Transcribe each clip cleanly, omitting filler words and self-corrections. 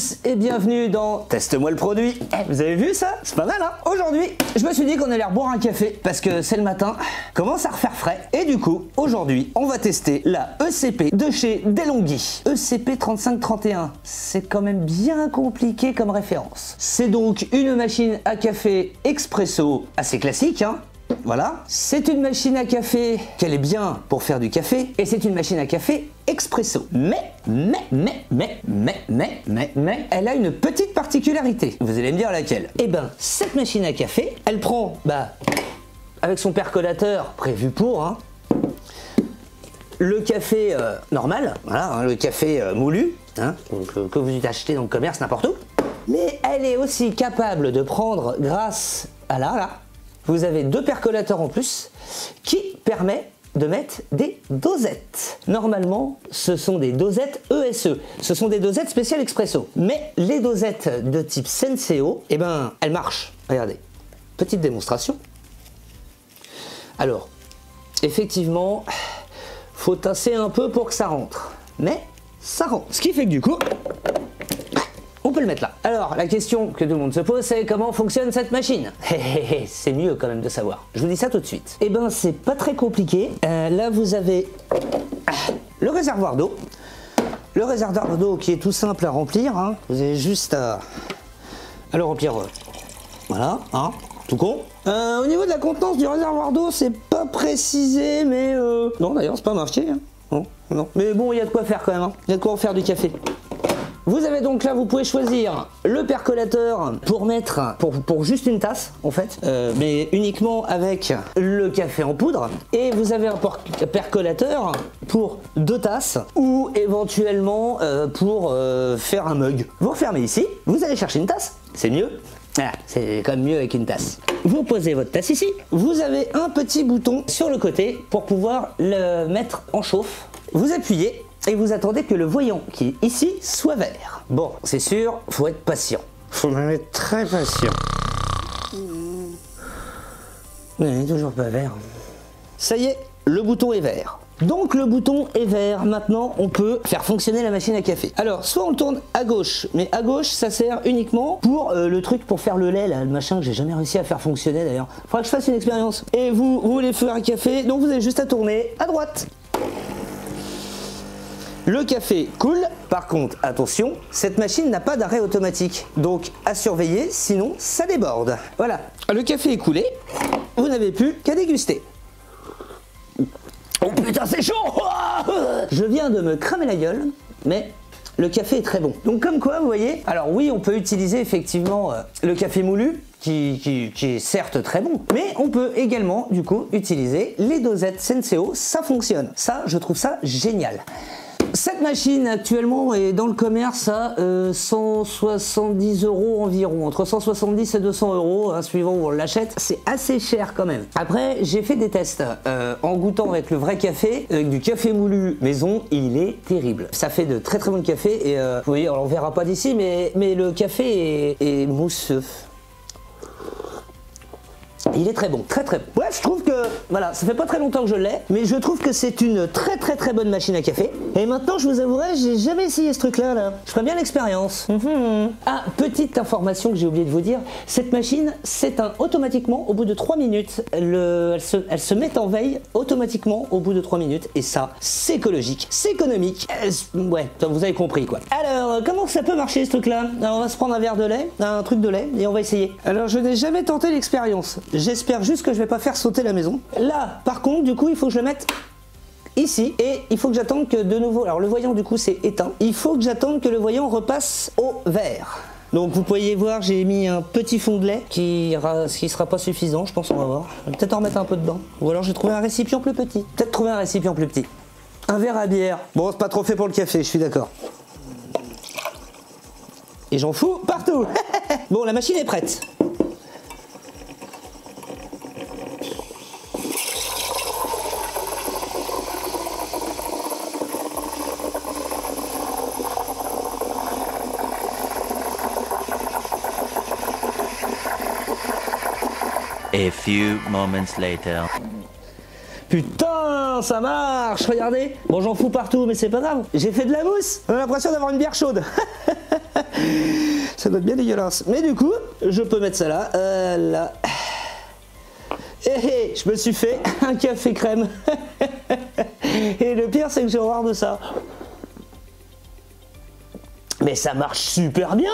tous et bienvenue dans Teste-moi le produit. Vous avez vu ça? C'est pas mal hein. Aujourd'hui, je me suis dit qu'on allait boire un café parce que c'est le matin, commence à refaire frais. Et du coup, aujourd'hui, on va tester la ECP de chez DeLonghi. ECP 3531, c'est quand même bien compliqué comme référence. C'est donc une machine à café expresso assez classique hein. Voilà, c'est une machine à café qu'elle est bien pour faire du café et c'est une machine à café expresso. Mais, elle a une petite particularité. Vous allez me dire laquelle? Eh ben, cette machine à café, elle prend, avec son percolateur prévu pour, hein, le café normal, voilà, hein, le café moulu, hein, que vous achetez dans le commerce n'importe où. Mais elle est aussi capable de prendre grâce à là, vous avez deux percolateurs en plus qui permet de mettre des dosettes. Normalement, ce sont des dosettes ESE. Ce sont des dosettes spéciales expresso. Mais les dosettes de type Senseo, eh ben, elles marchent. Regardez. Petite démonstration. Alors, effectivement, faut tasser un peu pour que ça rentre. Mais ça rentre. Ce qui fait que du coup, on peut le mettre là. Alors, la question que tout le monde se pose, c'est comment fonctionne cette machine? C'est mieux quand même de savoir. Je vous dis ça tout de suite. Eh ben, c'est pas très compliqué. Là, vous avez le réservoir d'eau. Le réservoir d'eau qui est tout simple à remplir. Hein. Vous avez juste à le remplir. Voilà, hein, tout con. Au niveau de la contenance du réservoir d'eau, c'est pas précisé, mais non, d'ailleurs, c'est pas marqué. Hein. Non, non. Mais bon, il y a de quoi faire quand même. Hein. Il y a de quoi en faire du café. Vous avez donc là, vous pouvez choisir le percolateur pour mettre, pour juste une tasse en fait, mais uniquement avec le café en poudre. Et vous avez un percolateur pour deux tasses ou éventuellement pour faire un mug. Vous refermez ici, vous allez chercher une tasse, c'est mieux. Ah, c'est quand même mieux avec une tasse. Vous posez votre tasse ici, vous avez un petit bouton sur le côté pour pouvoir le mettre en chauffe. Vous appuyez. Et vous attendez que le voyant qui est ici soit vert. Bon, c'est sûr, faut être patient. Faut être très patient. Mais il n'est toujours pas vert. Ça y est, le bouton est vert. Donc le bouton est vert, maintenant on peut faire fonctionner la machine à café. Alors soit on le tourne à gauche, mais à gauche ça sert uniquement pour le truc pour faire le lait, là, le machin que j'ai jamais réussi à faire fonctionner d'ailleurs. Faudra que je fasse une expérience. Et vous voulez faire un café, donc vous avez juste à tourner à droite. Le café coule, par contre, attention, cette machine n'a pas d'arrêt automatique, donc à surveiller, sinon ça déborde. Voilà, le café est coulé, vous n'avez plus qu'à déguster. Oh putain, c'est chaud! Je viens de me cramer la gueule, mais le café est très bon. Donc comme quoi, vous voyez, alors oui, on peut utiliser effectivement le café moulu, qui est certes très bon, mais on peut également, du coup, utiliser les dosettes Senseo, ça fonctionne. Ça, je trouve ça génial. Cette machine actuellement est dans le commerce à 170 € environ, entre 170 et 200 €, hein, suivant où on l'achète. C'est assez cher quand même. Après, j'ai fait des tests en goûtant avec le vrai café, avec du café moulu maison, il est terrible. Ça fait de très très bon café et vous voyez, on ne verra pas d'ici, mais le café est mousseux. Il est très bon, très très bon. Ouais, je trouve que, voilà, ça fait pas très longtemps que je l'ai, mais je trouve que c'est une très très très bonne machine à café. Et maintenant, je vous avouerai, j'ai jamais essayé ce truc-là, là. Je ferais bien l'expérience. Ah, petite information que j'ai oublié de vous dire, cette machine s'éteint automatiquement au bout de 3 minutes. Elle se met en veille automatiquement au bout de 3 minutes. Et ça, c'est écologique, c'est économique. Ouais, vous avez compris, quoi. Alors, comment ça peut marcher, ce truc-là? On va se prendre un verre de lait, un truc de lait, et on va essayer. Alors, je n'ai jamais tenté l'expérience. J'espère juste que je vais pas faire sauter la maison. Là, par contre, du coup, il faut que je le mette ici et il faut que j'attende que de nouveau, alors le voyant du coup c'est éteint, il faut que j'attende que le voyant repasse au vert. Donc vous pouvez voir, j'ai mis un petit fond de lait qui sera pas suffisant, je pense, on va voir. Je vais peut-être en remettre un peu dedans. Ou alors j'ai trouvé un récipient plus petit. Peut-être trouver un récipient plus petit. Un verre à bière. Bon, c'est pas trop fait pour le café, je suis d'accord. Et j'en fous partout. Bon, la machine est prête. A few moments later. Putain, ça marche, regardez. Bon, j'en fous partout, mais c'est pas grave. J'ai fait de la mousse. On a l'impression d'avoir une bière chaude. Ça doit être bien dégueulasse. Mais du coup, je peux mettre ça là. Là. Et je me suis fait un café crème. Et le pire, c'est que j'ai horreur de ça. Mais ça marche super bien.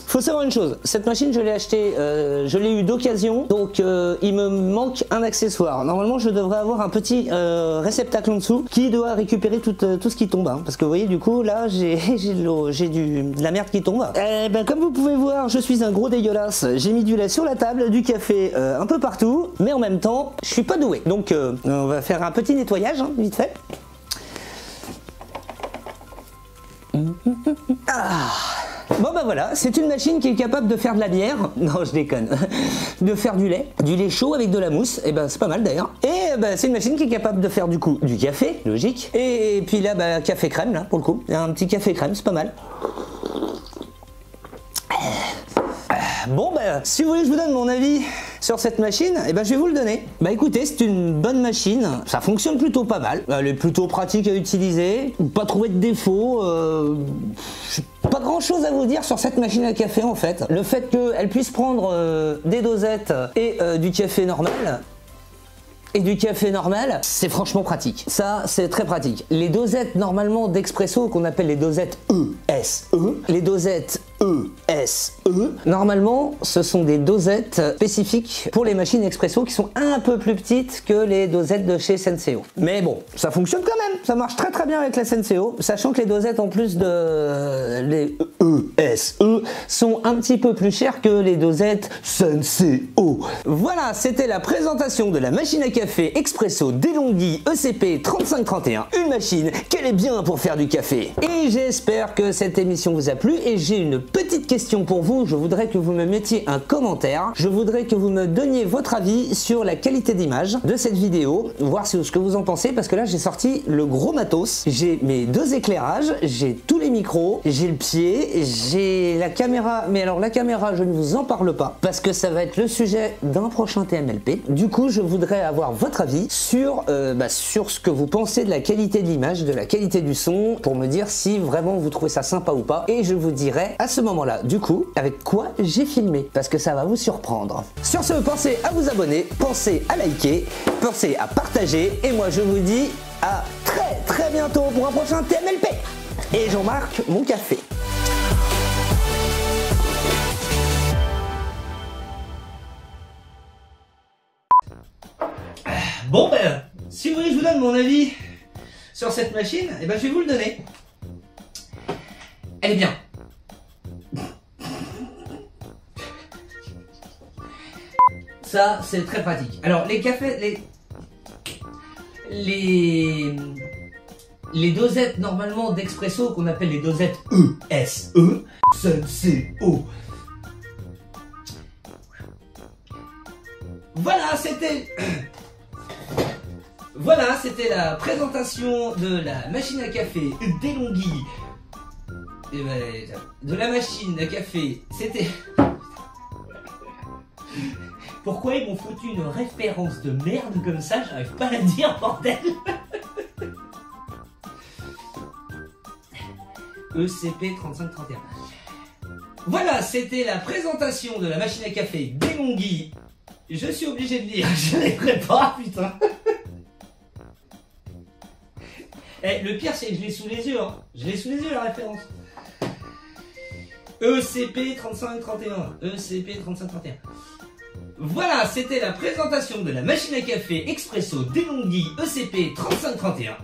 Faut savoir une chose, cette machine je l'ai achetée, je l'ai eu d'occasion, donc il me manque un accessoire. Normalement je devrais avoir un petit réceptacle en dessous qui doit récupérer tout ce qui tombe, hein. Parce que vous voyez du coup là j'ai de la merde qui tombe. Ben, comme vous pouvez voir, je suis un gros dégueulasse. J'ai mis du lait sur la table, du café un peu partout, mais en même temps je suis pas doué. Donc on va faire un petit nettoyage, hein, vite fait. Ah. Bon bah voilà, c'est une machine qui est capable de faire de la bière, non je déconne, de faire du lait chaud avec de la mousse, et ben c'est pas mal d'ailleurs. Et ben c'est une machine qui est capable de faire du coup du café, logique, et puis là bah café crème là pour le coup, un petit café crème, c'est pas mal. Bon bah si vous voulez que je vous donne mon avis sur cette machine, et ben je vais vous le donner. Bah écoutez, c'est une bonne machine, ça fonctionne plutôt pas mal, elle est plutôt pratique à utiliser, pas trouvé de défaut, pas grand chose à vous dire sur cette machine à café en fait. Le fait qu'elle puisse prendre des dosettes et du café normal, c'est franchement pratique. Ça, c'est très pratique. Les dosettes normalement d'expresso qu'on appelle les dosettes ESE, les dosettes ESE, normalement, ce sont des dosettes spécifiques pour les machines expresso qui sont un peu plus petites que les dosettes de chez Senseo. Mais bon, ça fonctionne quand même. Ça marche très très bien avec la Senseo, sachant que les dosettes en plus de les ESE sont un petit peu plus chères que les dosettes Senseo. Voilà, c'était la présentation de la machine à café expresso DeLonghi ECP 3531, une machine qu'elle est bien pour faire du café. Et j'espère que cette émission vous a plu et j'ai une petite question pour vous. Je voudrais que vous me mettiez un commentaire, je voudrais que vous me donniez votre avis sur la qualité d'image de cette vidéo, voir ce que vous en pensez, parce que là j'ai sorti le gros matos, j'ai mes deux éclairages, j'ai tous les micros, j'ai le pied, j'ai la caméra, mais alors la caméra je ne vous en parle pas parce que ça va être le sujet d'un prochain TMLP. Du coup je voudrais avoir votre avis sur ce que vous pensez de la qualité de l'image, de la qualité du son, pour me dire si vraiment vous trouvez ça sympa ou pas, et je vous dirai à ce moment-là du coup avec quoi j'ai filmé, parce que ça va vous surprendre. Sur ce, pensez à vous abonner, pensez à liker, pensez à partager, et moi je vous dis à très très bientôt pour un prochain TMLP. Et j'en marque mon café. Bon ben, si vous voulez que je vous donne mon avis sur cette machine, et ben je vais vous le donner. Elle est bien. Ça, c'est très pratique. Alors, les cafés, les dosettes normalement d'expresso qu'on appelle les dosettes ESE, Senseo. Voilà, c'était la présentation de la machine à café DeLonghi. De la machine à café, c'était... Pourquoi ils m'ont foutu une référence de merde comme ça? J'arrive pas à la dire, bordel. ECP 3531. Voilà, c'était la présentation de la machine à café DeLonghi. Je suis obligé de lire, je n'arriverai pas, putain. Eh, le pire, c'est que je l'ai sous les yeux, hein. Je l'ai sous les yeux, la référence. ECP 3531. ECP 3531. Voilà, c'était la présentation de la machine à café expresso DeLonghi ECP 3531.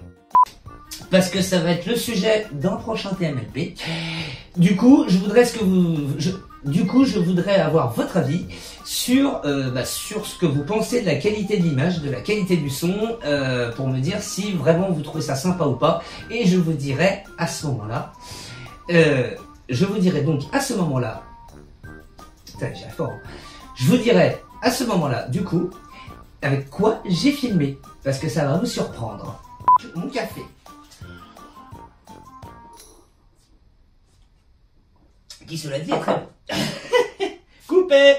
Parce que ça va être le sujet d'un prochain TMLP. Du coup, je voudrais avoir votre avis sur ce que vous pensez de la qualité de l'image, de la qualité du son, pour me dire si vraiment vous trouvez ça sympa ou pas. Et je vous dirai à ce moment-là, je vous dirai à ce moment-là, du coup, avec quoi j'ai filmé. Parce que ça va vous surprendre. Mon café. Qui, cela dit, est très bon. Coupé.